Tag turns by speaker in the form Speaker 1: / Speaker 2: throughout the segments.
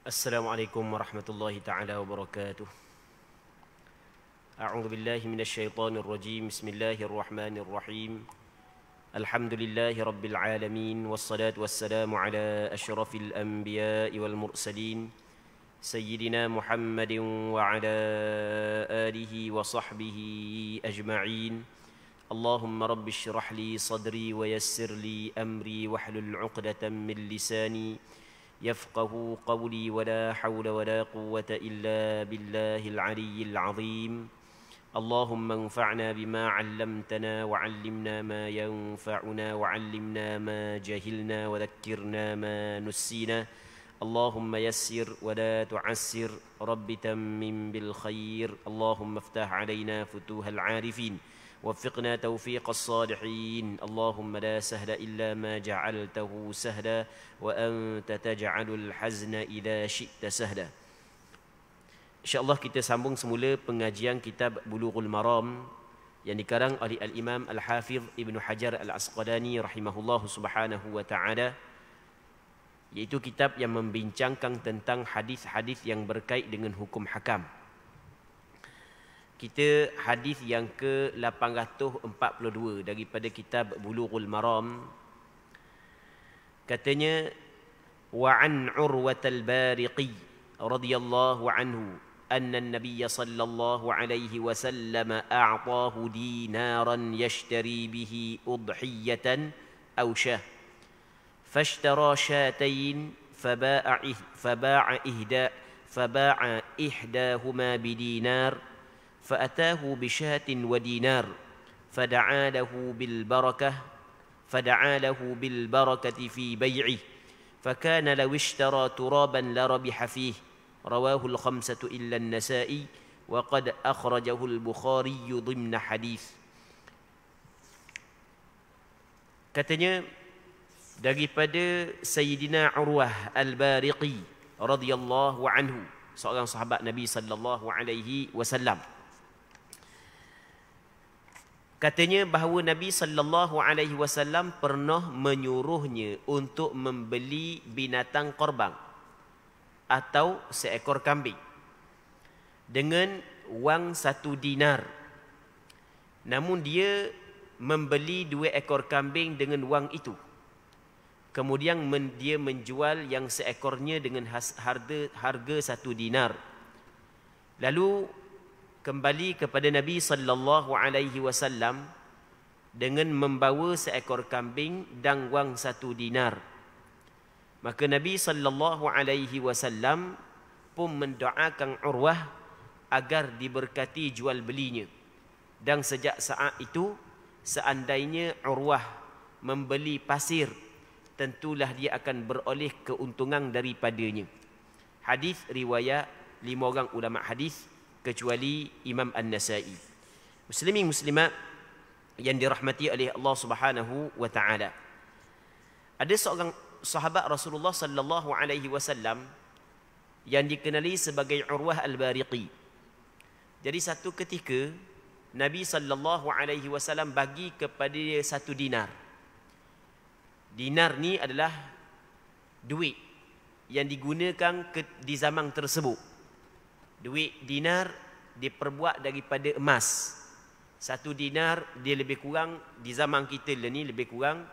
Speaker 1: Assalamualaikum warahmatullahi taala wabarakatuh. A'udzu billahi minasy syaithanir rajim. Bismillahirrahmanirrahim. Alhamdulillahi rabbil alamin wassalatu wassalamu ala asyrafil anbiya'i wal mursalin sayyidina Muhammadin wa ala alihi wa sahbihi ajma'in. Allahumma rabbi shrah li sadri wa yassir li amri wahlul 'uqdatam min lisani يفقه قولي ولا حول ولا قوة إلا بالله العلي العظيم اللهم انفعنا بما علمتنا وعلمنا ما ينفعنا وعلمنا ما جهلنا وذكرنا ما نسينا اللهم يسر ولا تعسر رب تمم بالخير اللهم افتح علينا فتوح العارفين وفقنا توفيق الصالحين اللهم لا سهل إلا ما جعلته سهلا وأنت تجعل الحزن إذا شئت سهلا. InsyaAllah kita sambung semula pengajian kitab Bulughul Maram yang dikarang oleh Al-Imam Al-Hafidh Ibn Hajar Al-Asqalani rahimahullahu subhanahu wa ta'ala, iaitu kitab yang membincangkan tentang hadis-hadis yang berkait dengan hukum hakam. Kita hadis yang ke-842 daripada kitab Bulughul Maram. Katanya, wa an Urwatal Bariqi radhiyallahu anhu anna an-nabiy sallallahu alaihi wasallam a'tahu dinaran yashtari bihi udhiyatan aw shah fashtara shatayn faba'a ihdahuma bidinar فأتاه بشاة ودينار فدعا له بالبركة في بيعه فكان لو اشترى ترابا لربح فيه رواه الخمسة إلا النسائي وقد أخرجه البخاري ضمن حديث. Katanya daripada Sayyidina Urwah Al-Bariqi radhiyallahu anhu, seorang sahabat Nabi sallallahu alaihi wasallam. Katanya bahawa Nabi sallallahu alaihi wasallam pernah menyuruhnya untuk membeli binatang korban atau seekor kambing dengan wang 1 dinar. Namun dia membeli 2 ekor kambing dengan wang itu. Kemudian dia menjual yang seekornya dengan harga 1 dinar. Lalu kembali kepada Nabi sallallahu alaihi wasallam dengan membawa seekor kambing dan wang 1 dinar. Maka Nabi sallallahu alaihi wasallam pun mendoakan Urwah agar diberkati jual belinya. Dan sejak saat itu, seandainya Urwah membeli pasir, tentulah dia akan beroleh keuntungan daripadanya. Hadis riwayat 5 orang ulama hadis kecuali Imam An-Nasai. Muslimin muslimat yang dirahmati oleh Allah Subhanahu wa taala. Ada seorang sahabat Rasulullah sallallahu alaihi wasallam yang dikenali sebagai Urwah Al-Bariqi. Jadi satu ketika Nabi sallallahu alaihi wasallam bagi kepada dia 1 dinar. Dinar ni adalah duit yang digunakan di zaman tersebut. Duit dinar diperbuat daripada emas. 1 dinar dia lebih kurang di zaman kita ni lebih kurang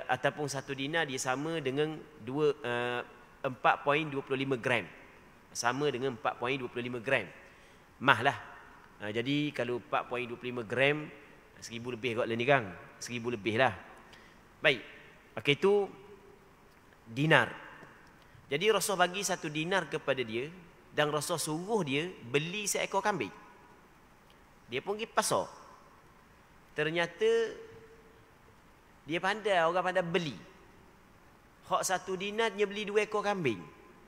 Speaker 1: ataupun 1 dinar dia sama dengan 4.25 gram. Sama dengan 4.25 gram. Mah lah. Jadi kalau 4.25 gram 1,000 lebih kot lah ni kan. 1,000 lebih lah. Baik. Maka itu dinar. Jadi Rasul bagi 1 dinar kepada dia. Dan Rasul suruh dia beli seekor kambing. Dia pun pergi pasar. Ternyata dia pandai, orang pandai beli. Hak 1 dinar dia beli 2 ekor kambing.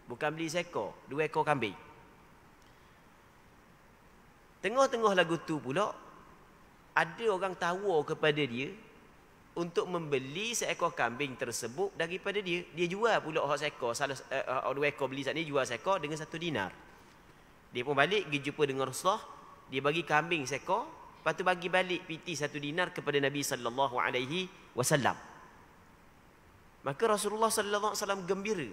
Speaker 1: Bukan beli seekor, 2 ekor kambing. Tengah-tengah lagu tu pula, ada orang tawar kepada dia untuk membeli seekor kambing tersebut daripada dia. Dia jual pula hak seekor, 2 ekor beli saat ni, jual seekor dengan 1 dinar. Dia pun balik pergi jumpa dengan Rasulullah, dia bagi kambing seekor, lepas tu bagi balik piti 1 dinar kepada Nabi sallallahu alaihi wasallam. Maka Rasulullah sallallahu alaihi wasallam gembira.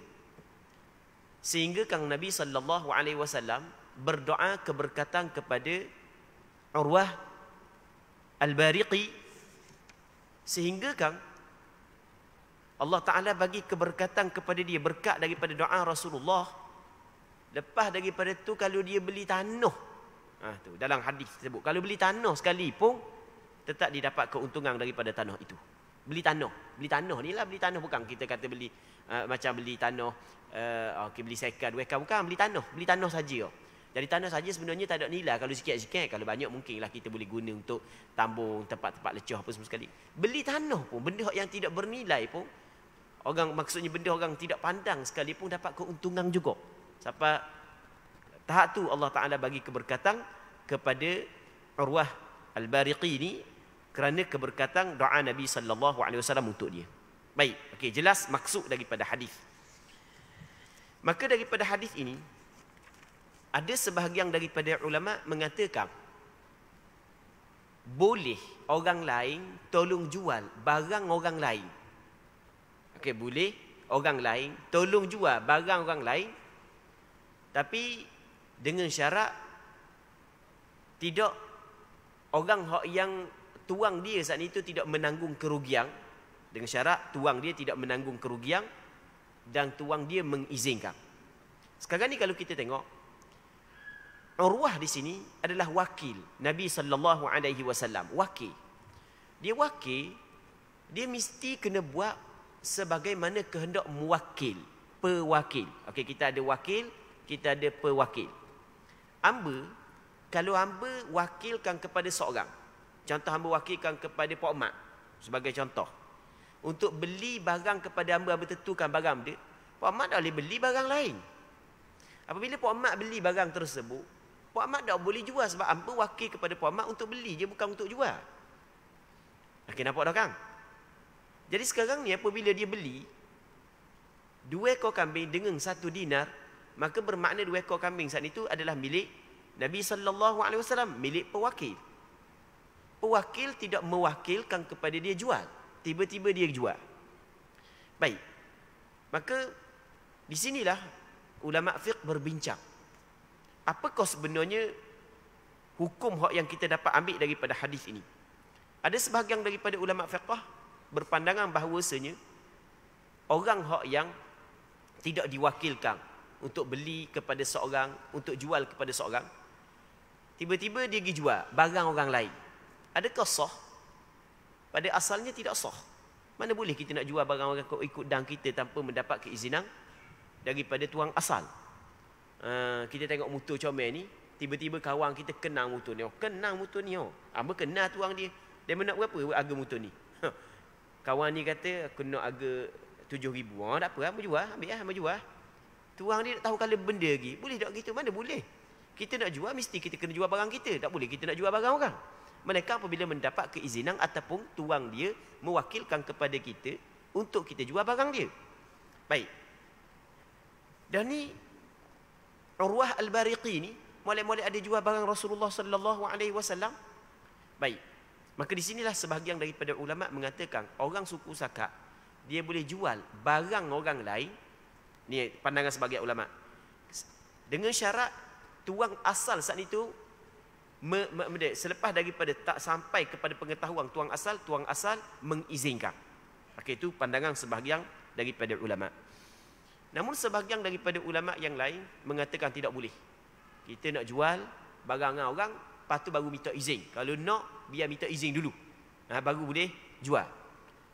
Speaker 1: Sehingga Kang Nabi SAW berdoa keberkatan kepada Urwah Al-Bariqi, sehingga Kang Allah Ta'ala bagi keberkatan kepada dia, berkat daripada doa Rasulullah. Lepas daripada tu, kalau dia beli tanah, tu dalam hadis sebut, kalau beli tanah sekali pun tetap dia dapat keuntungan daripada tanah itu. Beli tanah ni lah, beli tanah bukan kita kata beli macam beli tanah beli sekar, 2 ekar, bukan, beli tanah saja. Jadi tanah saja sebenarnya tak ada nilai. Kalau sikit-sikit, kalau banyak mungkinlah kita boleh guna untuk tambung, tempat-tempat lecah apa semua sekali. Beli tanah pun, benda yang tidak bernilai pun, maksudnya benda orang tidak pandang sekalipun dapat keuntungan juga. Sampai tahap tu Allah Ta'ala bagi keberkatan kepada Urwah Al-Bariqi ni kerana keberkatan doa Nabi SAW untuk dia. Baik, okey, jelas maksud daripada hadis. Maka daripada hadis ini ada sebahagian daripada ulama mengatakan boleh orang lain tolong jual barang orang lain. Okey, boleh orang lain tolong jual barang orang lain, tapi dengan syarat tidak orang yang tuang dia saat itu tidak menanggung kerugian. Dengan syarat tuang dia tidak menanggung kerugian dan tuang dia mengizinkan. Sekarang ni kalau kita tengok, Urwah di sini adalah wakil Nabi SAW. Wakil. Dia mesti kena buat sebagaimana kehendak muwakil, pewakil. Okey, kita ada wakil, kita ada pewakil. Kalau hamba wakilkan kepada seorang, contoh hamba wakilkan kepada Pak Mat sebagai contoh, untuk beli barang kepada hamba tentukan barang dia, Pak Mat tak boleh beli barang lain. Apabila Pak Mat beli barang tersebut, Pak Mat tak boleh jual sebab hamba wakil kepada Pak Mat untuk beli, dia bukan untuk jual. Okey, nampak dah kan? Jadi sekarang ni apabila dia beli 2 ekor kambing dengan 1 dinar, maka bermakna 2 ekor kambing saat itu adalah milik Nabi SAW, milik pewakil. Pewakil tidak mewakilkan kepada dia jual, tiba-tiba dia jual. Baik, maka di sinilah ulama fiqh berbincang, apakah sebenarnya hukum yang kita dapat ambil daripada hadis ini. Ada sebahagian daripada ulama fiqh berpandangan bahawasanya orang yang tidak diwakilkan untuk beli kepada seorang, untuk jual kepada seorang, tiba-tiba dia pergi jual barang orang lain, adakah sah? Pada asalnya tidak sah. Mana boleh kita nak jual barang orang ikut dan kita tanpa mendapat keizinan daripada tuang asal. Kita tengok motor comel ni, tiba-tiba kawan kita kenal motor ni. Kenal motor ni. Hamba kenal tuang dia. Dia nak berapa harga motor ni? Kawan ni kata aku nak harga 7,000. Tak apa, hamba jual. Hamba jual. Tuang dia tak tahu kalau benda lagi. Boleh tak gitu? Mana boleh? Kita nak jual, mesti kita kena jual barang kita. Tak boleh kita nak jual barang orang. Mereka apabila mendapat keizinan ataupun tuang dia mewakilkan kepada kita untuk kita jual barang dia. Baik. Dan ni Urwah Al-Bariqi ni mulai-mulai ada jual barang Rasulullah SAW. Baik. Maka di sinilah sebahagian daripada ulama mengatakan orang suku Sakak dia boleh jual barang orang lain. Ni pandangan sebahagian ulama. Dengan syarat tuang asal saat itu selepas daripada tak sampai kepada pengetahuan tuang asal mengizinkan. Okey, itu pandangan sebahagian daripada ulama. Namun sebahagian daripada ulama yang lain mengatakan tidak boleh. Kita nak jual barang orang, lepas tu baru minta izin. Kalau nak, biar minta izin dulu. Baru boleh jual.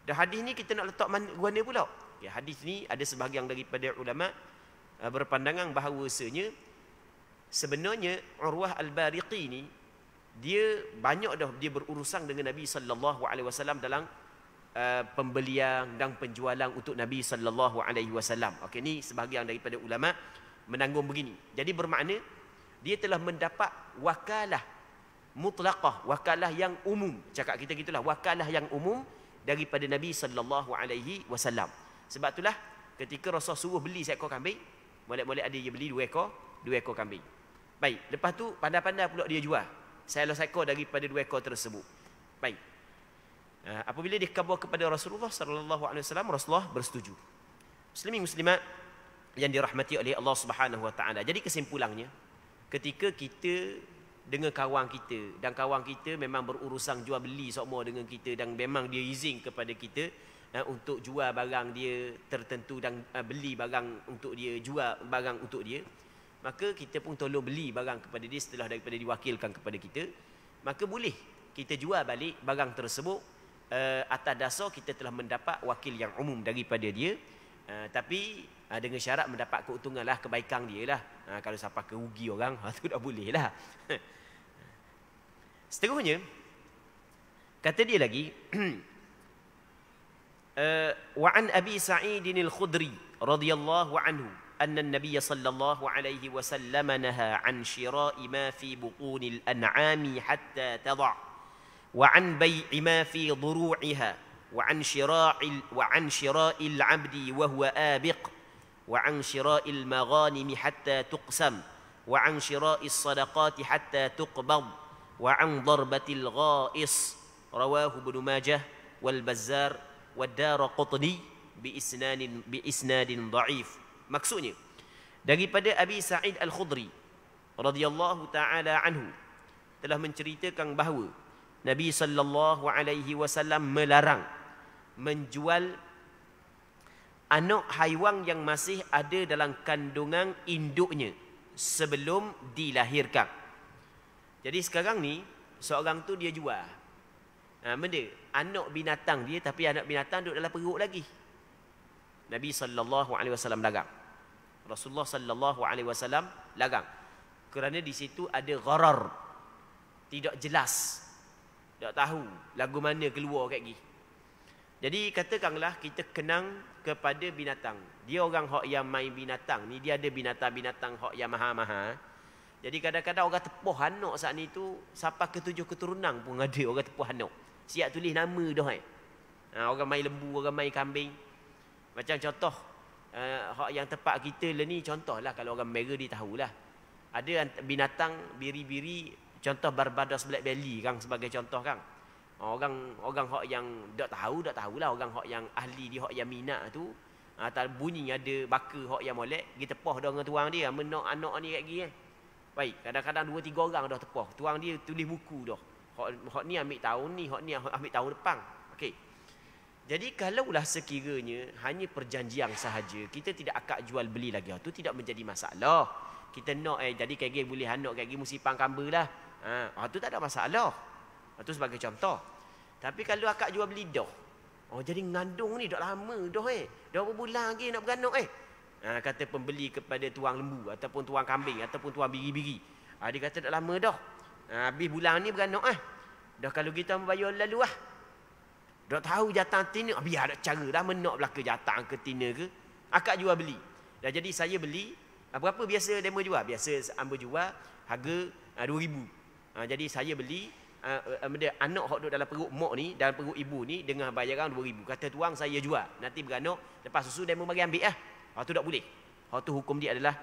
Speaker 1: Dan hadis ni kita nak letak mana pula? Ya, hadis ni ada sebahagian daripada ulama berpandangan bahawasanya sebenarnya Urwah Al-Bariqi ni dia banyak dah dia berurusan dengan Nabi SAW dalam pembelian dan penjualan untuk Nabi SAW. Okey, ni sebahagian daripada ulama menanggung begini. Jadi bermakna dia telah mendapat wakalah mutlaqah, wakalah yang umum. Cakap kita gitulah, wakalah yang umum daripada Nabi SAW. Sebab itulah ketika Rasul suruh beli seekor kambing, molek-molek ada dia beli 2 ekor kambing. Baik, lepas tu pandai-pandai pula dia jual salah seekor daripada 2 ekor tersebut. Baik. Apabila dia khabar kepada Rasulullah SAW, Rasulullah bersetuju. Muslimin muslimat, yang dirahmati oleh Allah Subhanahu Wa Taala. Jadi kesimpulannya, ketika kita dengan kawan kita dan kawan kita memang berurusan jual beli semua dengan kita dan memang dia izin kepada kita untuk jual barang dia tertentu dan beli barang untuk dia, jual barang untuk dia, maka kita pun tolong beli barang kepada dia setelah daripada diwakilkan kepada kita, maka boleh kita jual balik barang tersebut atas dasar kita telah mendapat wakil yang umum daripada dia, tapi dengan syarat mendapat keuntungan lah, kebaikan dia lah. Kalau sampai kerugi orang, tu tak boleh lah. Seterusnya, kata dia lagi, wa an Abi Sa'id al-Khudri radhiyallahu anhu anna an-nabiy sallallahu alaihi wasallam naha an shira'i ma fi buqunil an'ami hatta tadha' wa an bai'i ma fi dhuru'iha wa an shira'il 'abdi wa huwa abiq wa an shira'il maghanim hatta tuqsam wa an shira'is sadaqati hatta tuqbad wa an darbatil gha'is rawahu Ibnu Majah wal Bazzar wad Daraqutni bi isnadin dha'if. Maksudnya daripada Abi Sa'id Al-Khudri radhiyallahu taala anhu telah menceritakan bahawa Nabi sallallahu alaihi wasallam melarang menjual anak haiwan yang masih ada dalam kandungan induknya sebelum dilahirkan. Jadi sekarang ni seorang tu dia jual benda anak binatang dia, tapi anak binatang duduk dalam perut lagi. Nabi sallallahu alaihi wasallam larang. Rasulullah sallallahu alaihi wasallam larang. Kerana di situ ada gharar. Tidak jelas. Tak tahu lagu mana keluar kat gigi. Jadi katakanlah kita kenang kepada binatang. Dia orang hak yang main binatang ni, dia ada binatang-binatang hak yang mahal-mahal. Jadi kadang-kadang orang tepuh anak saat ni tu sampai ke-7 keturunan pun ada orang tepuh anak. Siap tulis nama dah orang main lembu, orang main kambing. Macam contoh hak yang tepat kita lah ni, contohlah kalau orang Mera dia tahulah. Ada binatang biri-biri, contoh Barbados Black Belly kan sebagai contoh kan. Orang hak yang tak tahulah, orang hak yang ahli dia hak yang minat tu, tak bunyi ada baka hak yang molek, kita tepuh dah dengan tuang dia, menak anak ni kat gigi Baik, kadang-kadang 2-3 orang dah tepuh. Tuang dia tulis buku dah. Hak ni ambil tahun ni, hak ni ambil tahun depan. Okey. Jadi kalaulah sekiranya hanya perjanjian sahaja, kita tidak akad jual beli lagi, itu tidak menjadi masalah. Kita nak jadi kaki boleh anak kaki musipang kamba lah. Itu tak ada masalah. Itu sebagai contoh. Tapi kalau akad jual beli dah, jadi ngandung ni dah lama dah dah berapa bulan lagi nak beranak kata pembeli kepada tuang lembu ataupun tuang kambing ataupun tuang biri-biri. Dia kata dah lama dah. Habis bulan ni beranak dah kalau kita membayar lalu dah tahu jatah tina, biar ada cara dah menak belaka jatah ke tina ke. Akad jual beli. Dah jadi saya beli berapa biasa demo jual? Biasa ambil jual harga 2,000. Jadi saya beli anak hok duduk dalam perut mak ni, dalam perut ibu ni dengan bayaran 2,000. Kata tuang saya jual. Nanti beranak lepas susu demo bagi ambil tu tak boleh. Tu hukum dia adalah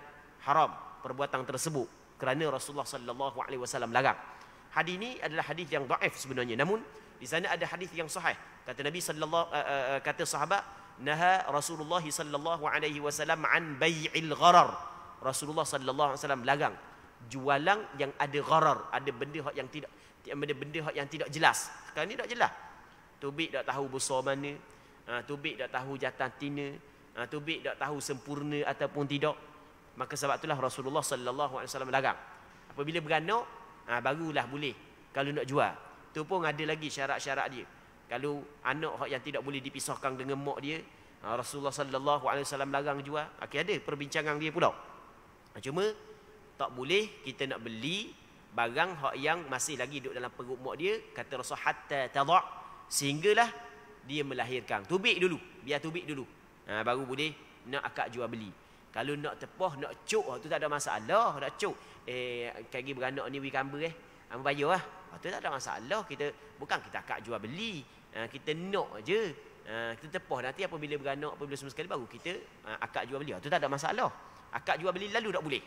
Speaker 1: haram perbuatan tersebut kerana Rasulullah sallallahu alaihi wasallam larang. Hadis ini adalah hadis yang dhaif sebenarnya, namun di sana ada hadis yang sahih. Kata Nabi sallallahu kata sahabat, naha Rasulullah sallallahu alaihi wasallam an bai'il gharar. Rasulullah sallallahu alaihi wasallam larang jualan yang ada gharar, ada benda hak yang tidak, benda hak yang tidak jelas. Sekarang ni tak jelas. Tubik tak tahu besar mana, tubik tak tahu jatah tina, tubik tak tahu sempurna ataupun tidak. Maka sebab itulah Rasulullah sallallahu alaihi wasallam larang. Apabila beranak, barulah boleh. Kalau nak jual, tu pun ada lagi syarat-syarat dia. Kalau anak hak yang tidak boleh dipisahkan dengan mak dia, Rasulullah sallallahu alaihi wasallam larang jual. Ada perbincangan dia pula. Cuma tak boleh kita nak beli barang hak yang masih lagi duduk dalam perut mak dia, kata Rasul hatta tadha', sehinggalah dia melahirkan. Tubik dulu, biar tubik dulu. Baru boleh nak akad jual beli. Kalau nak tepoh, nak cuk, tu tak ada masalah. Nak cuk, kaki beranak ni kamba bayar tu tak ada masalah. Kita bukan kita akad jual beli, kita nak je. Kita tepoh nanti apabila beranak, apabila semua sekali baru kita akad jual beli. Tu tak ada masalah. Akad jual beli lalu tak boleh.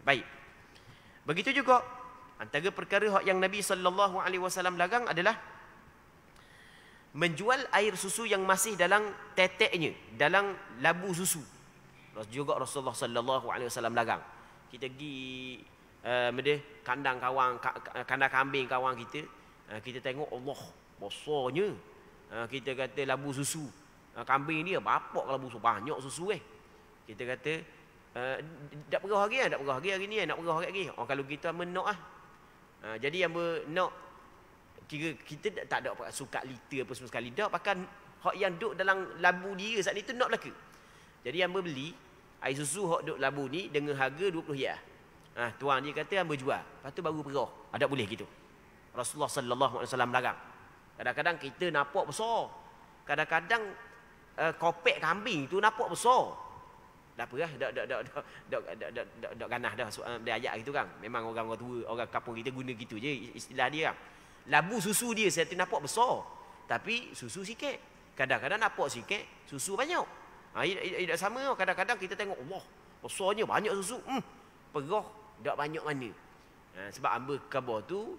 Speaker 1: Baik. Begitu juga antara perkara yang Nabi sallallahu alaihi wasallam larang adalah menjual air susu yang masih dalam teteknya, dalam labu susu. Juga Rasulullah sallallahu alaihi wasallam larang. Kita pergi kandang kandang kambing kawan kita, kita tengok Allah besarnya. Kita kata labu susu. Kambing dia bapak labu susu banyak susu Kita kata tak perah lagi tak perah lagi hari ni, nak perah lagi. Kalau kita menok jadi yang nak kira kita tak ada suka liter apa semua sekali. Dak pakan hak yang duk dalam labu dia saat ni tu nak belaka. Jadi hamba beli air susu hak duk labu ni dengan harga 20 riyal. Tuan dia kata hamba jual. Lepas tu baru perah. Tak boleh gitu. Rasulullah sallallahu alaihi wasallam larang. Kadang-kadang kita nampak besar. Kadang-kadang kopek kambing tu nampak besar. Tak apa lah. Tak ganah dah. Dia ayat gitu kan. Memang orang tua, orang kampung kita guna gitu je istilah dia kan. Labu susu dia saya tu nampak besar. Tapi susu sikit. Kadang-kadang nampak sikit, susu banyak. Tidak sama. Kadang-kadang kita tengok, Allah, besarnya banyak susu. Perah, tak banyak mana. Sebab hamba khabar tu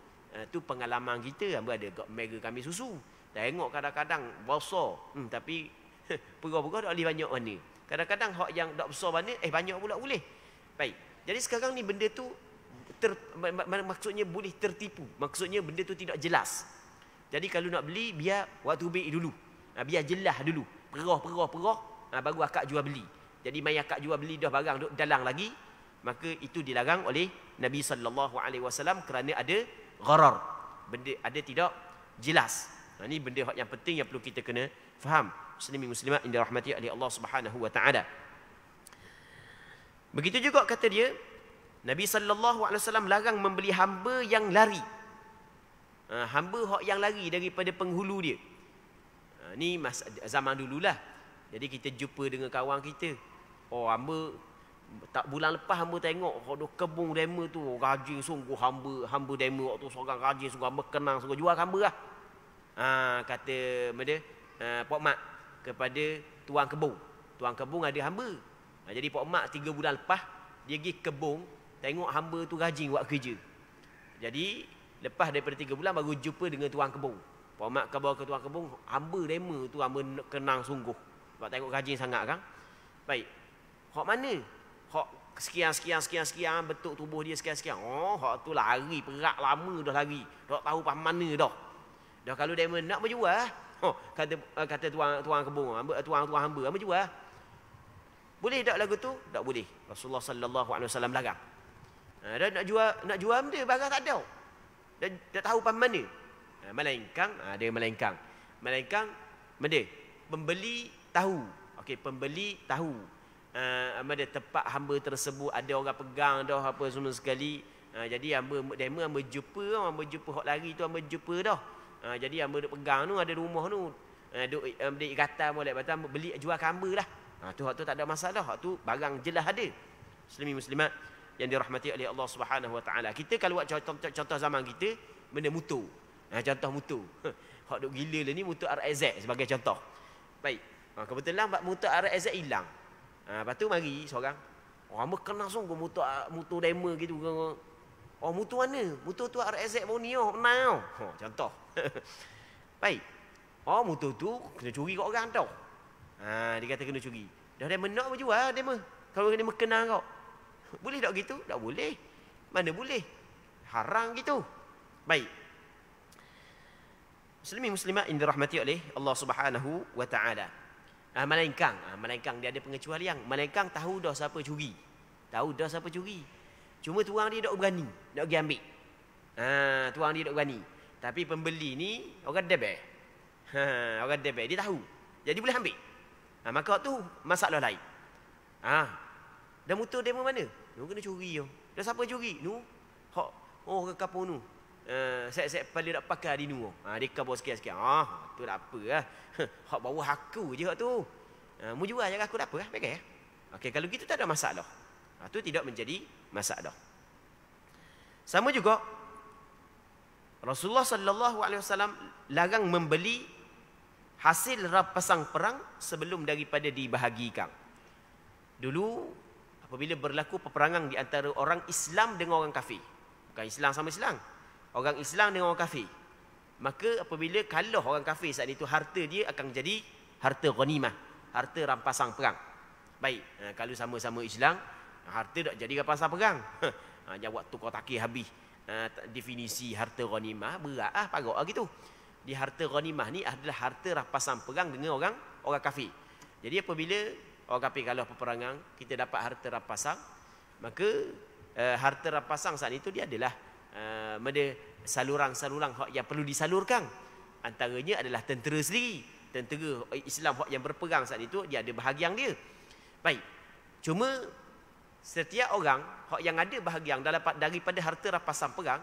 Speaker 1: pengalaman kita. Hamba ada mega kami susu. Tengok kadang-kadang besar. Tapi perah-perah tak boleh banyak mana. Kadang-kadang hak yang tak besar mana, banyak pula boleh. Baik. Jadi sekarang ni benda tu maksudnya boleh tertipu. Maksudnya benda tu tidak jelas. Jadi kalau nak beli, biar waktu beli dulu. Biar jelas dulu. Perah. Baru akak jual beli. Jadi mai akak jual beli dah barang duk dalang lagi, maka itu dilarang oleh Nabi sallallahu alaihi wasallam kerana ada gharar. Benda ada tidak jelas. Ini benda yang penting yang perlu kita kena faham. Muslimin muslimat yang dirahmati oleh Allah Subhanahu wa taala. Begitu juga kata dia, Nabi sallallahu alaihi wasallam larang membeli hamba yang lari. Hamba hak yang lari daripada penghulu dia. Ni zaman dululah. Jadi kita jumpa dengan kawan kita. Hamba tak bulan lepas hamba tengok hak kebun dema tu rajin sungguh hamba dema waktu seorang rajin sungguh hamba kenang sungguh jual hamba lah. Kata Pak Mak kepada tuan kebun. Tuan kebun ada hamba. Jadi Pak Mak 3 bulan lepas dia pergi kebun tengok hamba tu rajin buat kerja. Jadi lepas daripada 3 bulan baru jumpa dengan tuan kebun. Pak Mak khabar ke tuan kebun, hamba dema tu hamba kenang sungguh. Sebab tengok rajin sangat kan. Baik. Hak mana? Hak sekian bentuk tubuh dia sekian. Hak tu lari perak lama dah lari. Tak tahu pas mana dah. Dah kalau dema nak berjual, kata tuan kebun, tuan hamba jual. Boleh tak lagu tu? Tak boleh. Rasulullah sallallahu alaihi wasallam larang. Dah nak jual benda barang tak ada. Dah tahu pas mana. Melainkan dia melainkan benda pembeli tahu. Okey, pembeli tahu. Ada tempat hamba tersebut ada orang pegang dah apa semua sekali. Jadi hamba jumpa hak lari tu hamba jumpa dah. Jadi hamba duk pegang tu ada rumah tu. Duk beli ikatan molek batam beli jual hamba lah. Tu tak ada masalah. Hak tu barang jelas ada. Muslimin muslimat yang dirahmati oleh Allah Subhanahu wa taala. Kita kalau buat contoh zaman kita benda motor. Contoh motor. Hak duk gila lah ni motor RX sebagai contoh. Baik. Kebetulan motor RX hilang. Lepas tu mari seorang. Hamba kenal sungguh motor demo gitu. Motor mana? Motor tu RX Bonio. Now. Contoh. Baik. Motor tu kena curi kat orang tau. Dia kata kena curi. Dah demo nak berjual demo. Kalau demo kenal kau. Boleh tak gitu? Tak boleh. Mana boleh? Haram gitu. Baik. Muslimin muslimat yang dirahmati oleh Allah Subhanahu wa taala. Melainkan dia ada pengecualian. Melainkan tahu dah siapa curi. Tahu dah siapa curi. Cuma tuang dia tak berani nak pergi ambil. Tuang dia tak berani. Tapi pembeli ni orang debel. Orang debel dia tahu. Jadi boleh ambil. Maka tu masalah lain. Dah motor demo mana? Nu kena curi yo. Dah siapa curi? Nu hak ke kapung nu. Saya paling nak pakai di nu. Dia kabur sikit-sikit. Tu tak apa lah. Hak bawah aku je hak tu. Mu jual je aku tak apa lah. Pakai. Okey, kalau gitu tak ada masalah. Tu tidak menjadi masalah. Sama juga Rasulullah sallallahu alaihi wasallam larang membeli hasil rampasan perang sebelum daripada dibahagikan. Dulu apabila berlaku peperangan di antara orang Islam dengan orang kafir. Bukan Islam sama Islam. Orang Islam dengan orang kafir. Maka apabila kalah orang kafir saat itu harta dia akan jadi harta ghanimah, harta rampasan perang. Baik, kalau sama-sama Islam, harta tak jadi pasal perang. Jangan waktu kau takir habis. Definisi harta ghanimah berat pagak gitu. Di harta ghanimah ni adalah harta rampasan perang dengan orang kafir. Jadi apabila orang kafir kalah peperangan, kita dapat harta rampasan, maka harta rampasan saat itu dia adalah saluran-saluran yang perlu disalurkan. Antaranya adalah tentera sendiri. Tentera Islam yang berperang saat itu, dia ada bahagian dia. Baik. Cuma setiap orang yang ada bahagian daripada harta rampasan perang,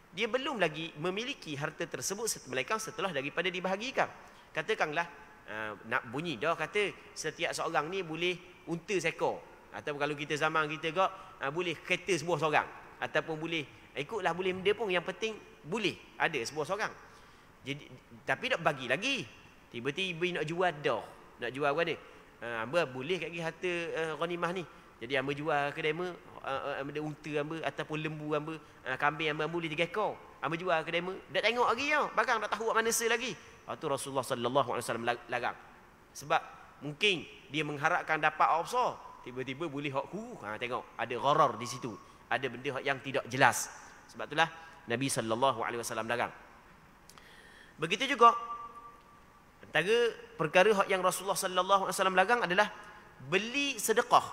Speaker 1: dia belum lagi memiliki harta tersebut melainkan setelah daripada dibahagikan. Katakanlah nak bunyi dah kata setiap seorang ni boleh unta seekor, ataupun kalau kita zaman kita kok boleh kereta sebuah seorang, ataupun boleh ikutlah boleh benda pun, yang penting boleh ada sebuah seorang. Jadi tapi nak bagi lagi, tiba-tiba nak jual dah, nak jual apa ni, hamba boleh kat harta ghanimah ni. Jadi hamba jual kedai hamba, unta hamba ataupun lembu hamba, kambing hamba boleh 3 ekor. Hamba jual kedai hamba, dak tengok lagi tau, bahkan tak tahu mana se lagi. Itu Rasulullah sallallahu alaihi wasallam larang. Sebab mungkin dia mengharapkan dapat hak besar, tiba-tiba boleh hak tengok ada gharar di situ. Ada benda yang tidak jelas. Sebab itulah Nabi sallallahu alaihi wasallam larang. Begitu juga antara perkara yang Rasulullah sallallahu alaihi wasallam larang adalah beli sedekah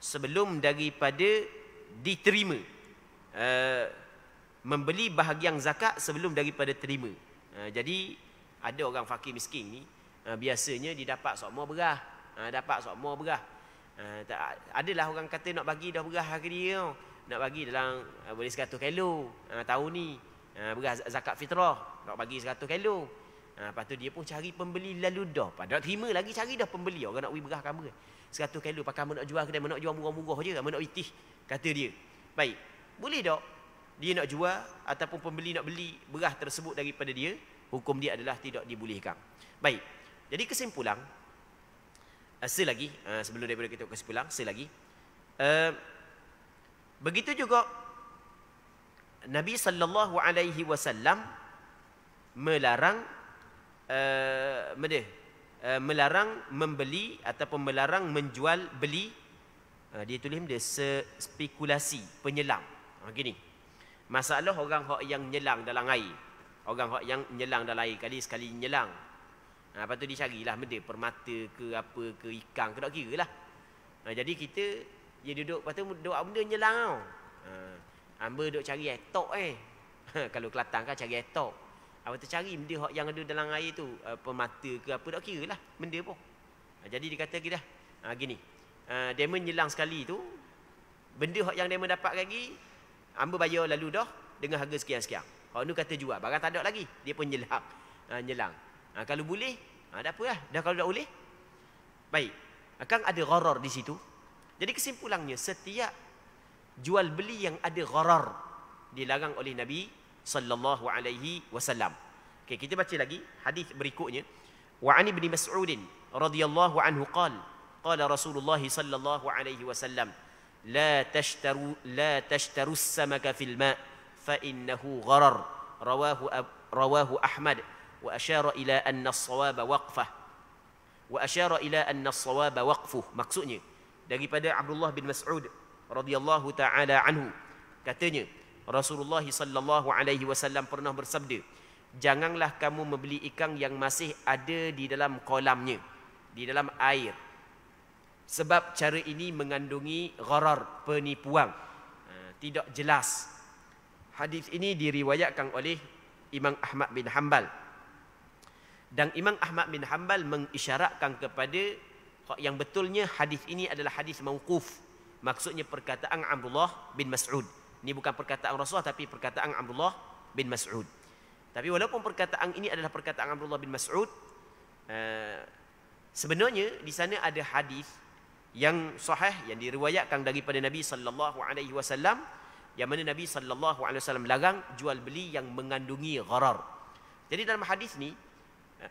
Speaker 1: sebelum daripada diterima. Membeli bahagian zakat sebelum daripada terima. Jadi ada orang fakir miskin ni, biasanya dia dapat sokmo berah. Dapat sokmo berah. Adalah orang kata nak bagi dah berah hari dia. Nak bagi dalam boleh 100 kilo. Tahun ni berah zakat fitrah nak bagi 100 kilo. Lepas tu dia pun cari pembeli lalu dah. Padahal terima lagi cari dah pembeli. Orang nak beli berah kamu 100 kilo pakai nak jual kedai, nak jual murah-murah je, nak itih kata dia. Baik. Boleh tak dia nak jual ataupun pembeli nak beli berah tersebut daripada dia? Hukum dia adalah tidak dibolehkan. Baik. Jadi kesimpulan selagi sebelum daripada kita kesimpulan selagi begitu juga Nabi sallallahu alaihi wasallam melarang melarang membeli ataupun melarang menjual beli. Dia tulis dia spekulasi, penyelam. Gini. Masalah orang yang nyelang dalam air. Orang yang nyelang dalam air sekali nyelang. Lepas tu dicarilah benda permata ke apa ke ikan ke tak kira lah. Jadi kita dia duduk lepas tu duduk benda nyelang tau. Hamba duduk cari etok kalau Kelantan kan cari etok. Lepas tu cari benda yang ada dalam air tu, permata ke apa tak kira lah benda pun. Jadi dia kata kita gini. Diamond nyelang sekali tu, benda yang diamond dapat lagi, hamba bayar lalu dah dengan harga sekian-sekian. Kalau ni kata jual, barang tak ada lagi, dia pun nyelang. Kalau boleh, dah apa lah. Dah kalau tak boleh, baik. Akan ada gharar di situ. Jadi kesimpulannya, setiap jual beli yang ada gharar dilarang oleh Nabi sallallahu alaihi wasallam. Okey, kita baca lagi hadis berikutnya. Wa an ibni Mas'ud radhiyallahu anhu qala Rasulullah sallallahu alaihi wasallam la tashtaru as-samaka fil ma' fa innahu gharar. Rawahu Ahmad wa asyara ila anna as-sawaba waqfah. Wa asyara ila anna as-sawaba waqfuh. Maksudnya daripada Abdullah bin Mas'ud radhiyallahu taala anhu, katanya Rasulullah sallallahu alaihi wasallam pernah bersabda, janganlah kamu membeli ikan yang masih ada di dalam kolamnya, di dalam air, sebab cara ini mengandungi gharar, penipuan, tidak jelas. Hadis ini diriwayatkan oleh Imam Ahmad bin Hanbal, dan Imam Ahmad bin Hanbal mengisyaratkan kepada yang betulnya hadis ini adalah hadis mauquf. Maksudnya perkataan Abdullah bin Mas'ud. Ini bukan perkataan Rasulullah tapi perkataan Abdullah bin Mas'ud. Tapi walaupun perkataan ini adalah perkataan Abdullah bin Mas'ud, sebenarnya di sana ada hadis yang sahih yang diriwayatkan daripada Nabi sallallahu alaihi wasallam, yang mana Nabi sallallahu alaihi wasallam larang jual beli yang mengandungi gharar. Jadi dalam hadis ni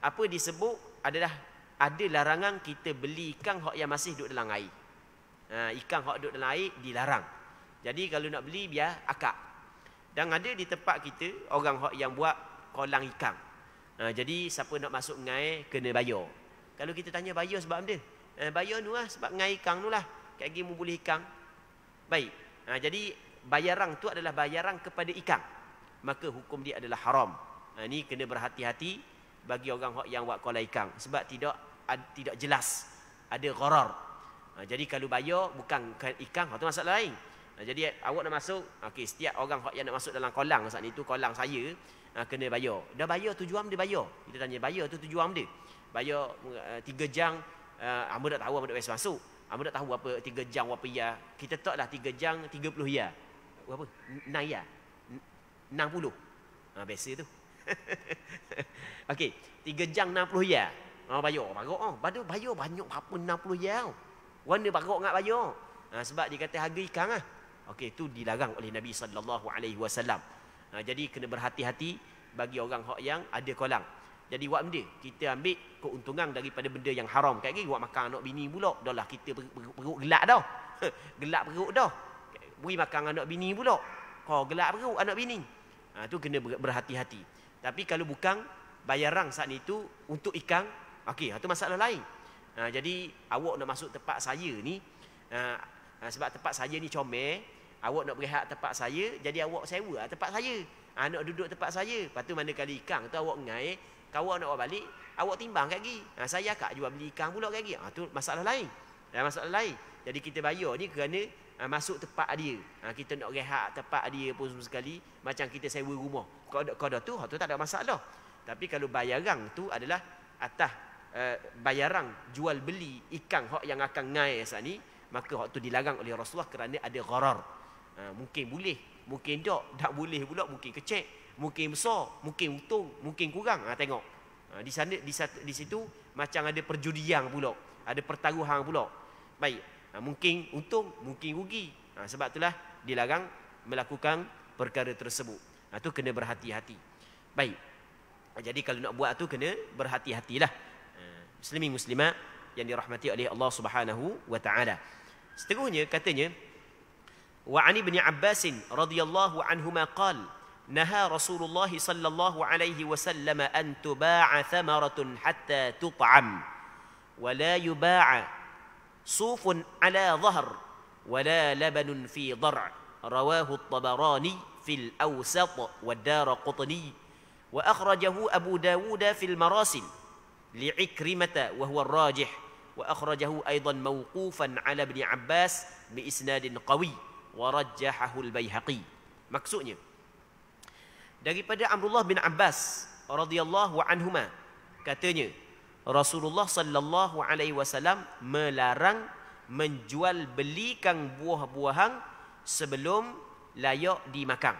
Speaker 1: apa disebut adalah ada larangan kita beli ikan yang masih duduk dalam air. Ikan yang duduk dalam air dilarang. Jadi kalau nak beli biar akak. Dan ada di tempat kita orang yang buat kolam ikan. Jadi siapa nak masuk dengan air kena bayar. Kalau kita tanya bayar sebab apa? bayar nu lah sebab ngai ikang nu lah. Kat gi mu boleh ikang. Baik. Jadi bayaran tu adalah bayaran kepada ikang. Maka hukum dia adalah haram. Ini kena berhati-hati bagi orang yang buat kolam ikang sebab tidak jelas, ada gharar. Jadi kalau bayar bukan ikang, itu masalah lain. Jadi awak nak masuk, okey, setiap orang yang nak masuk dalam kolam saat itu, kolam saya, kena bayar. Dah bayar 7 jam dia bayar. Kita tanya bayar tu 7 jam dia. Bayar 3 jam, hamba tak tahu, hamba tak biasa masuk. Hamba tak tahu apa 3 jam apa ya. Kita taklah 3 jam 30 ya. Berapa? 9 ya. 60. Biasa tu. Okey, 3 jam 60 ya. Bayar. Bayar banyak apa 60 ya. Warna bagok ngak bayar. Sebab dia kata harga ikan lah. Okey, itu dilarang oleh Nabi sallallahu alaihi wasallam. Jadi kena berhati-hati bagi orang yang ada kolam. Jadi buat benda, kita ambil keuntungan daripada benda yang haram. Kayak gini buat makan anak bini pula. Dah lah kita perut gelak dah. Gelak perut dah. Beri makan anak bini pula. Kau gelak perut anak bini. Tu kena berhati-hati. Tapi kalau bukan bayaran saat itu untuk ikan, okey, itu masalah lain. Jadi awak nak masuk tempat saya ni, sebab tempat saya ni comel, awak nak berehat tempat saya, jadi awak sewa tempat saya. Nak duduk tempat saya. Lepas tu mana kali ikan tu awak ngai, kalau awak nak bawa balik, awak timbang kat gi. Saya akak jual beli ikan pula kat gi. Tu masalah lain. Masalah lain. Jadi kita bayar ni kerana masuk tempat dia. Kita nak rehat tempat dia pun sekali, macam kita sewa rumah. Kalau tu tak ada masalah. Tapi kalau bayaran tu adalah atas bayaran jual beli ikan yang akan ngai saat ni, maka hak tu dilarang oleh Rasulullah kerana ada gharar. Mungkin boleh, mungkin tak boleh pula, mungkin kecil, mungkin besar, mungkin untung, mungkin kurang. Tengok. Di sana di situ macam ada perjudian pula, ada pertaruhan pula. Baik, mungkin untung, mungkin rugi. Sebab itulah dilarang melakukan perkara tersebut. Tu kena berhati-hati. Baik. Jadi kalau nak buat tu kena berhati-hatilah. Muslimin muslimat yang dirahmati oleh Allah Subhanahu wa taala. Seterusnya katanya, wa an ibn Abbas radhiyallahu anhuma qala naha Rasulullah sallallahu alaihi wasallam an tuba'a thamaratun hatta tut'am wa la yuba'a sufun ala dhahr wa la labanun fi dar'. Rawahu at-Tabarani fil Awsat wa ad-Daraqutni wa akhrajahu Abu Dawud fil Marasil li'Ikrimah wa huwa ar-rajih. وأخرجه أيضا موقوفا على ابن عباس بإسناد قوي ورجحه البيهقي. Maksudnya daripada Abdullah bin Abbas radhiyallahu anhuma, katanya Rasulullah sallallahu alaihi wasallam melarang menjual belikan buah-buahan sebelum layak dimakan.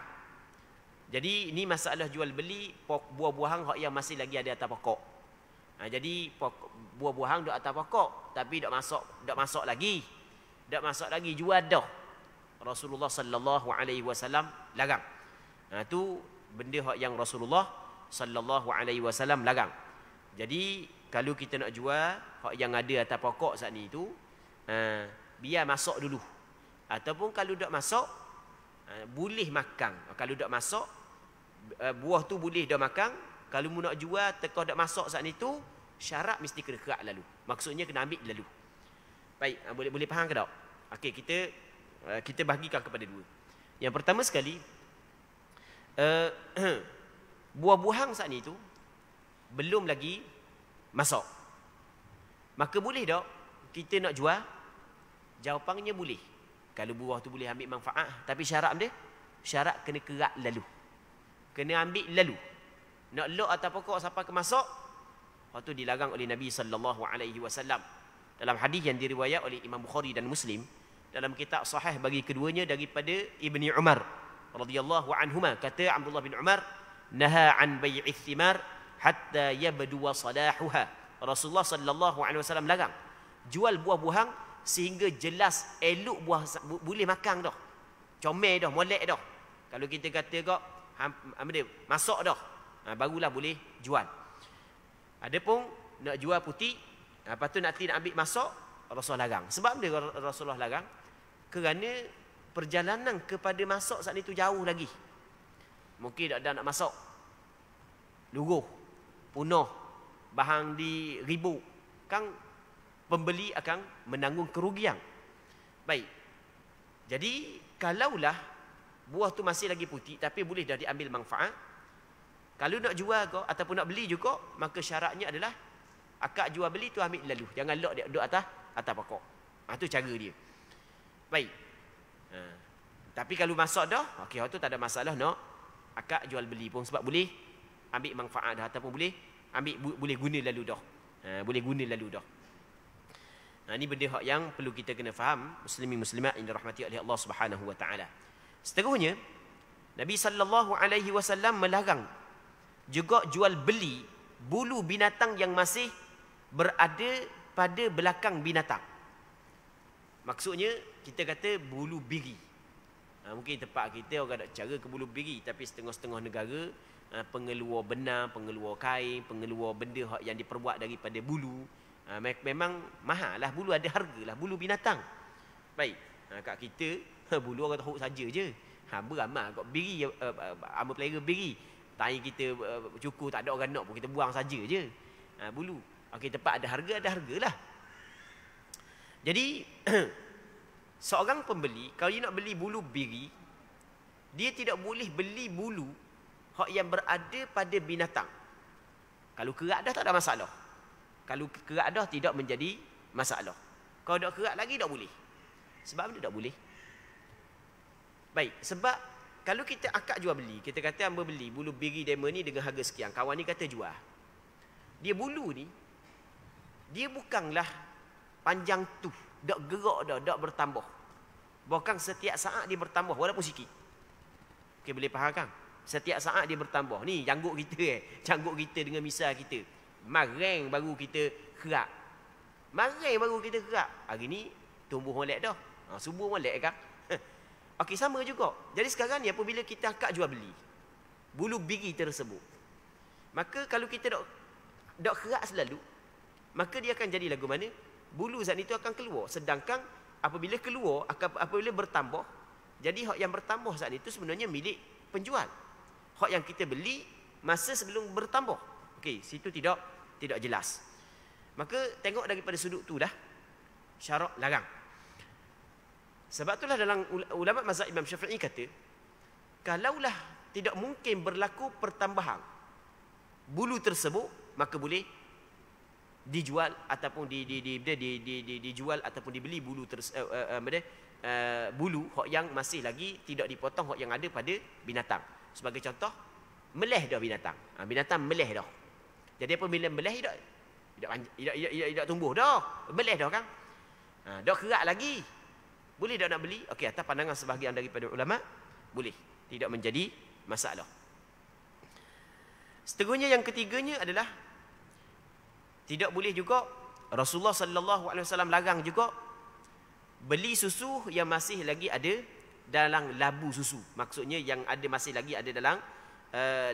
Speaker 1: Jadi ini masalah jual beli buah-buahan yang masih lagi ada atas pokok. Jadi buah-buahan duk atas pokok tapi dak masak lagi. Dak masak lagi jual dah. Rasulullah sallallahu alaihi wasallam larang. Tu benda yang Rasulullah sallallahu alaihi wasallam larang. Jadi kalau kita nak jual yang ada atas pokok saat ni tu, biar masak dulu. Ataupun kalau dak masak boleh makan. Kalau dak masak buah tu boleh dah makan. Kalau mu nak jual tekah dak masak saat ni tu, syarat mesti kena kerak lalu. Maksudnya kena ambil lalu. Baik, boleh faham ke tak? Okey, kita bahagikan kepada dua. Yang pertama sekali, buah-buahan saat ni tu belum lagi masak. Maka boleh tak kita nak jual? Jawapannya boleh. Kalau buah tu boleh ambil manfaat, tapi syarat dia, syarat kena kerak lalu. Kena ambil lalu. Nak lok atas pokok sampai ke masak, waktu dilarang oleh Nabi sallallahu alaihi wasallam. Dalam hadis yang diriwayat oleh Imam Bukhari dan Muslim dalam kitab sahih bagi keduanya daripada Ibni Umar radhiyallahu anhuma, kata Abdullah bin Umar, naha an bai'ith thimar hatta yabdu salahuha. Rasulullah sallallahu alaihi wasallam larang jual buah-buahan sehingga jelas elok buah boleh makan dah. Comel dah, molek dah. Kalau kita kata kok masak dah, barulah boleh jual. Adapun nak jual putih, lepas tu nak ambil masak, Rasulullah larang. Sebab dia Rasulullah larang? Kerana perjalanan kepada masak saat itu jauh lagi. Mungkin dah nak masak, luruh, punah, bahan di ribu, kan pembeli akan menanggung kerugian. Baik. Jadi kalaulah buah tu masih lagi putih tapi boleh dah diambil manfaat, kalau nak jual kau ataupun nak beli juga, maka syaratnya adalah akad jual beli tu ambil lalu, jangan lock dia duduk atas pokok. Itu cara dia. Baik. Tapi kalau masuk dah, okey, tu tak ada masalah nak akad jual beli pun, sebab boleh ambil manfaat dah ataupun boleh boleh guna lalu dah. Boleh guna lalu dah. Ini benda yang perlu kita kena faham, muslimin muslimat yang dirahmati oleh Allah Subhanahu wa taala. Seterusnya, Nabi sallallahu alaihi wasallam melarang juga jual beli bulu binatang yang masih berada pada belakang binatang. Maksudnya kita kata bulu biri. Mungkin tempat kita orang ada cara ke bulu biri, tapi setengah-setengah negara pengeluar benang, pengeluar kain, pengeluar benda yang diperbuat daripada bulu. Memang mahal lah, bulu ada harga lah, bulu binatang. Baik, kat kita bulu orang tahu saja je. Beramal kat biri, amba pelera biri. Tai kita cukur tak ada orang nak pun kita buang saja je. Bulu. Okey, tempat ada hargalah. Jadi seorang pembeli kalau dia nak beli bulu biri, dia tidak boleh beli bulu hak yang berada pada binatang. Kalau kerak dah tak ada masalah. Kalau kerak dah tidak menjadi masalah. Kalau dak kerak lagi tak boleh. Sebab mana tak boleh? Baik, sebab kalau kita akad jual beli, kita kata hamba beli bulu biri diamond ni dengan harga sekian. Kawan ni kata jual. Dia bulu ni, dia bukanlah panjang tu, dak gerak dah, dak bertambah. Bahkan setiap saat dia bertambah walaupun sikit. Okey, boleh faham kan? Setiap saat dia bertambah. Ni janggut kita janggut kita dengan misal kita. Mareng baru kita kerak. Mareng baru kita kerak. Hari ni tumbuh molek dah. Subuh molek kan? Okey, sama juga. Jadi sekarang ni apabila kita akad jual beli bulu biri tersebut, maka kalau kita dok kerak selalu, maka dia akan jadi lagu mana? Bulu zat itu akan keluar. Sedangkan apabila keluar, apabila bertambah, jadi hak yang bertambah saat itu sebenarnya milik penjual. Hak yang kita beli masa sebelum bertambah. Okey, situ tidak jelas. Maka tengok daripada sudut tu dah syarak larang. Sebab itulah dalam ulama mazhab Imam Syafi'i kata, kalaulah tidak mungkin berlaku pertambahan bulu tersebut, maka boleh dijual ataupun dijual ataupun dibeli bulu bulu hak yang masih lagi tidak dipotong, hak yang ada pada binatang. Sebagai contoh, meleh dah binatang. Binatang meleh dah. Jadi apabila meleh tidak tumbuh dah. Meleh dah kan? Dah kerak lagi. Boleh tak nak beli? Okey, atas pandangan sebahagian daripada ulama, boleh. Tidak menjadi masalah. Seterusnya yang ketiganya adalah tidak boleh juga, Rasulullah sallallahu alaihi wasallam larang juga beli susu yang masih lagi ada dalam labu susu. Maksudnya yang ada masih lagi ada dalam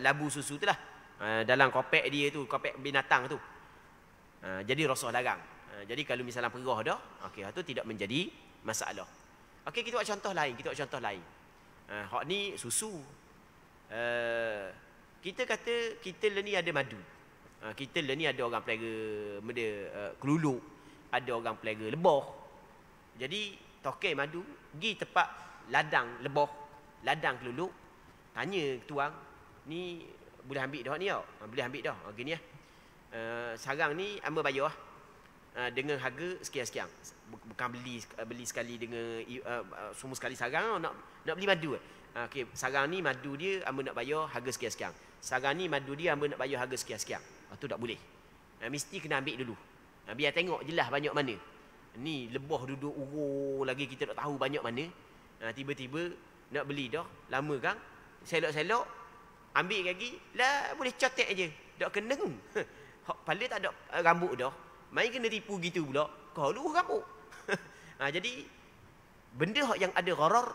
Speaker 1: labu susu itulah. Dalam kopek dia tu, kopek binatang tu. Jadi Rasulullah larang. Jadi kalau misalnya perah dah, okey, itu tidak menjadi masalah. Okey, kita buat contoh lain. Hak ni susu. Kita kata kita ni ada madu. Kita ni ada orang pelera benda keluluk, ada orang pelera lebah. Jadi tokel madu pergi tempat ladang lebah, ladang keluluk, tanya tuang, ni boleh ambil dah ni tau? Boleh ambil dah. Gini lah. Sarang ni hamba bayar dengan harga sekian-sekian. Bukan beli sekali dengan semua sekali sarang, nak beli madu. Okey, sarang ni madu dia hamba nak bayar harga sekian-sekian. Sarang ni madu dia hamba nak bayar harga sekian-sekian. Tu tak boleh. Mesti kena ambil dulu. Biar tengok jelas banyak mana. Ni lebah duduk urung lagi, kita tak tahu banyak mana. Tiba-tiba nak beli dah, lama kan? Selok-selok ambil lagi, lah boleh cotek aje. Tak kena. Kepala tak ada rambut dah. Main kena tipu gitu pula. Kau lu rambut. Jadi benda yang ada gharar,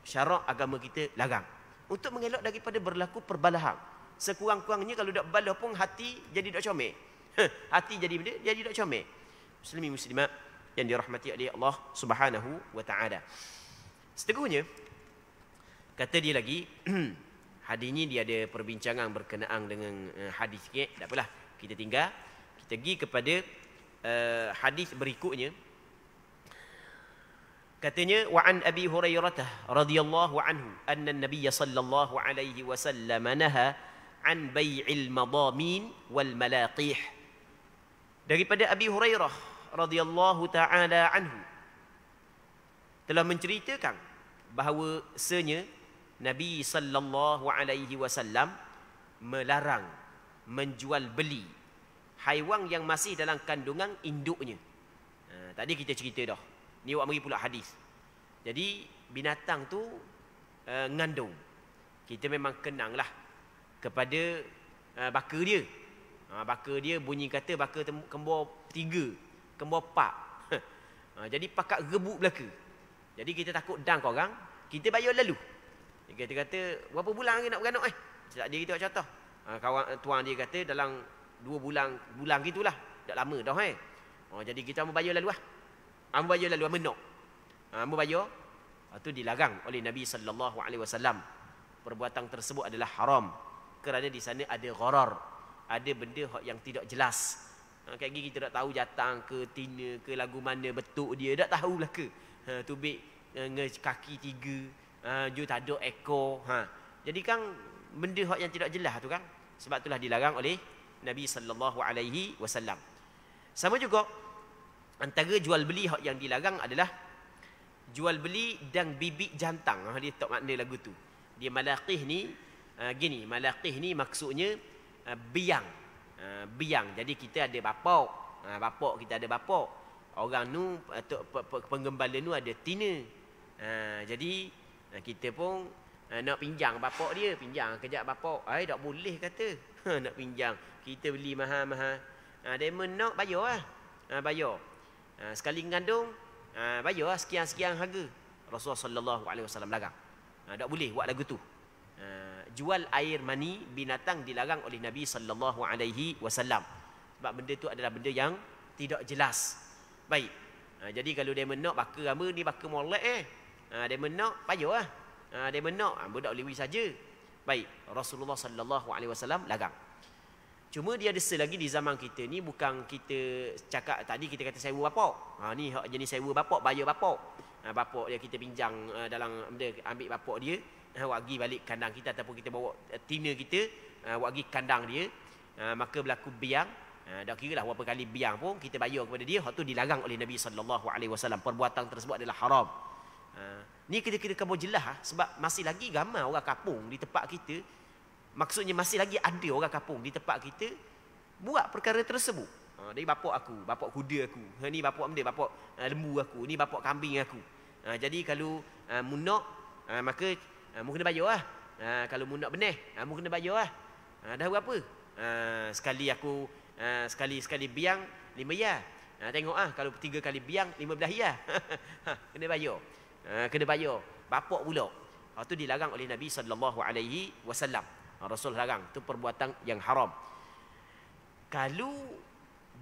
Speaker 1: syarak agama kita larang. Untuk mengelak daripada berlaku perbalahan. Sekurang-kurangnya kalau tak balah pun hati jadi tak comel. Hati jadi benda, jadi tak comel. Muslimin muslimat yang dirahmati oleh Allah Subhanahu wa taala. Seterusnya kata dia lagi, hadis ni dia ada perbincangan berkenaan dengan hadis sikit. Tak apalah, kita tinggal. Kita pergi kepada hadis berikutnya. Katanya wa an Abi Hurairah radhiyallahu anhu anna an-nabiy sallallahu alaihi wasallam naha an bai'il madamin wal malaqih. Daripada Abi Hurairah radhiyallahu taala anhu telah menceritakan bahawa sesungguhnya Nabi sallallahu alaihi wasallam melarang menjual beli haiwan yang masih dalam kandungan induknya. Tadi kita cerita dah. Ni awak mari pula hadis. Jadi binatang tu ngandung. Kita memang kenanglah kepada baka dia. Baka dia bunyi kata baka kembar 3, kembar 4. Jadi pakak rebut belaka. Jadi kita takut dang korang, kita bayar lalu. Kita kata berapa bulan lagi nak beranak Tak dia kita contoh. Kawan tuan dia kata dalam 2 bulan gitulah. Tak lama dah jadi kita mau bayar lalu Ambo bayar lalu menok. Ambo bayar. Itu dilarang oleh Nabi sallallahu alaihi wasallam. Perbuatan tersebut adalah haram kerana di sana ada gharar, ada benda yang tidak jelas. Kayak gini kita tak tahu jatang ke tina ke lagu mana bentuk dia, tak tahu lah ke. Tubik kaki 3, tak ada ekor. Jadi kan benda yang tidak jelas tu kan. Sebab itulah dilarang oleh Nabi sallallahu alaihi wasallam. Sama juga antara jual beli yang dilarang adalah jual beli dan bibik jantan. Dia tak makna lagu tu. Dia malaqih ni gini, malaqih ni maksudnya biang. Biang. Jadi kita ada bapak. Bapak kita ada bapak. Orang nu penggembala nu ada tina. Jadi kita pun nak pinjang bapak dia, pinjang kejap bapak. Tak boleh kata. Nak pinjang. Kita beli mahal-mahal. Diamond nak bayar bayar. Sekali mengandung bayar sekian-sekian harga. Rasulullah sallallahu alaihi wasallam larang. Tak boleh buat lagu tu. Jual air mani binatang dilarang oleh Nabi sallallahu alaihi wasallam. Sebab benda tu adalah benda yang tidak jelas. Baik. Jadi kalau dia menok baka apa ni baka molek dia menok bayar dia menok budak lewi saja. Baik, Rasulullah sallallahu alaihi wasallam larang. Cuma dia ada selagi di zaman kita ni bukan kita cakap tadi kita kata sewa bapak. Ni hak jenis sewa bapak, bayar bapak. Bapak dia kita pinjang dalam benda ambil bapak dia, awak pergi balik kandang kita ataupun kita bawa tina kita, awak pergi kandang dia, maka berlaku biang. Dah kira lah berapa kali biang pun kita bayar kepada dia. Hak tu dilarang oleh Nabi sallallahu alaihi wasallam. Perbuatan tersebut adalah haram. Ni kita kamu jelas sebab masih lagi ramai orang kampung di tempat kita. Maksudnya masih lagi ada orang kampung di tempat kita buat perkara tersebut. Dari bapak aku, bapak kuda aku. Ni bapak benda, bapak lembu aku. Ni bapak kambing aku. Jadi kalau munak, maka mu kena bayar lah. Kalau munak benih, mu kena bayar lah. Dah berapa? Sekali aku, sekali biang 5 ya. Tengok kalau 3 kali biang 15 ya. Kena bayar. Kena bayar. Bapak pula. Itu dilarang oleh Nabi sallallahu alaihi wasallam. Rasul larang. Itu perbuatan yang haram. Kalau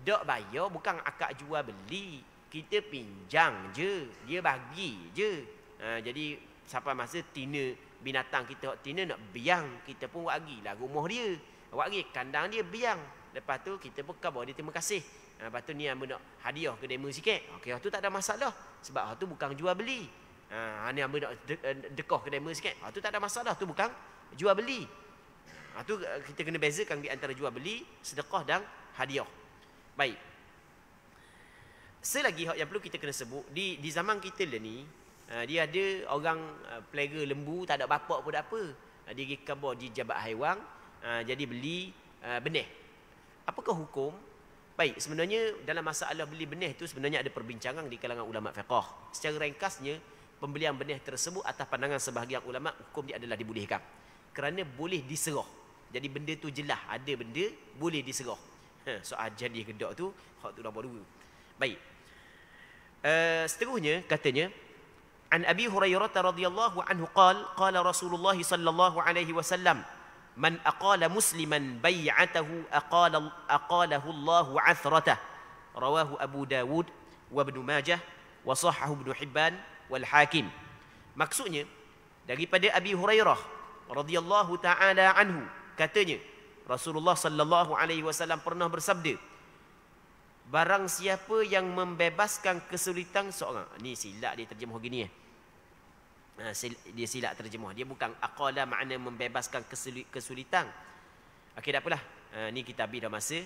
Speaker 1: tak bayar bukan akad jual beli. Kita pinjang je. Dia bagi je. Jadi sampai masa tina binatang kita tina nak biang, kita pun bagilah rumah dia. Bagi kandang dia biang. Lepas tu kita pun khabar dia terima kasih. Lepas tu ni hamba nak hadiah ke demo sikit. Okey, tu tak ada masalah. Sebab tu bukan jual beli. Ni hamba nak dekoh ke demo sikit. Tu tak ada masalah. Tu bukan jual beli. Tu kita kena bezakan di antara jual beli, sedekah dan hadiah. Baik. Selagi yang perlu kita kena sebut di zaman kita lah ni, dia ada orang pelera lembu tak ada bapak pun tak apa. Dia pergi khabar di jabat haiwan, jadi beli benih. Apakah hukum? Baik, sebenarnya dalam masalah beli benih itu sebenarnya ada perbincangan di kalangan ulama fiqh. Secara ringkasnya, pembelian benih tersebut atas pandangan sebahagian ulama hukum dia adalah dibolehkan. Kerana boleh diserah. Jadi benda tu jelas, ada benda boleh diserah. Soal jadi gedak tu, hak tu nombor 2. Baik. Seterusnya katanya, an Abi Hurairah radhiyallahu anhu qala Rasulullah sallallahu alaihi wasallam, man aqala musliman bai'atahu aqalahu Allahu 'athratah. Rawahu Abu Dawud wa Ibn Majah wa sahhahu Ibn Hibban wal Hakim. Maksudnya daripada Abi Hurairah radhiyallahu taala anhu katanya Rasulullah sallallahu alaihi wasallam pernah bersabda, Barang siapa yang membebaskan kesulitan seorang. Ni silap dia terjemah gini. Dia silap terjemah. Dia bukan aqala makna membebaskan kesulitan. Okey, tak apalah. Ni kita habis dah masa.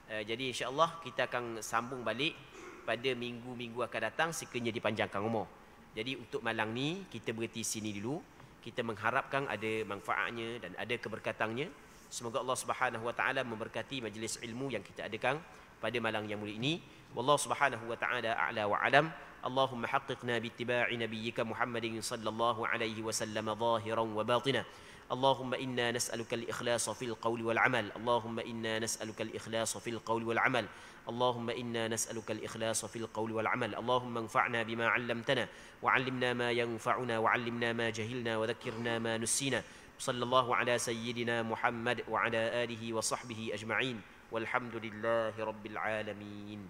Speaker 1: Jadi insya-Allah kita akan sambung balik pada minggu-minggu akan datang sekiranya dipanjangkan umur. Jadi untuk malam ni kita berhenti sini dulu. Kita mengharapkan ada manfaatnya dan ada keberkatannya. Semoga Allah Subhanahu wa taala memberkati majlis ilmu yang kita adakan pada malam yang mulia ini. Wallahu Subhanahu wa taala a'la wa alam. Allahumma haqqiqna bi ittiba'i nabiyyika Muhammadin sallallahu alaihi wasallam zahiran wa batina. اللهم إنا نسألك الإخلاص في القول والعمل اللهم إنا نسألك الإخلاص في القول والعمل اللهم إنا نسألك الإخلاص في القول والعمل اللهم انفعنا بما علمتنا وعلمنا ما ينفعنا وعلمنا ما جهلنا وذكرنا ما نسينا صلى الله على سيدنا محمد وعلى آله وصحبه أجمعين والحمد لله رب العالمين.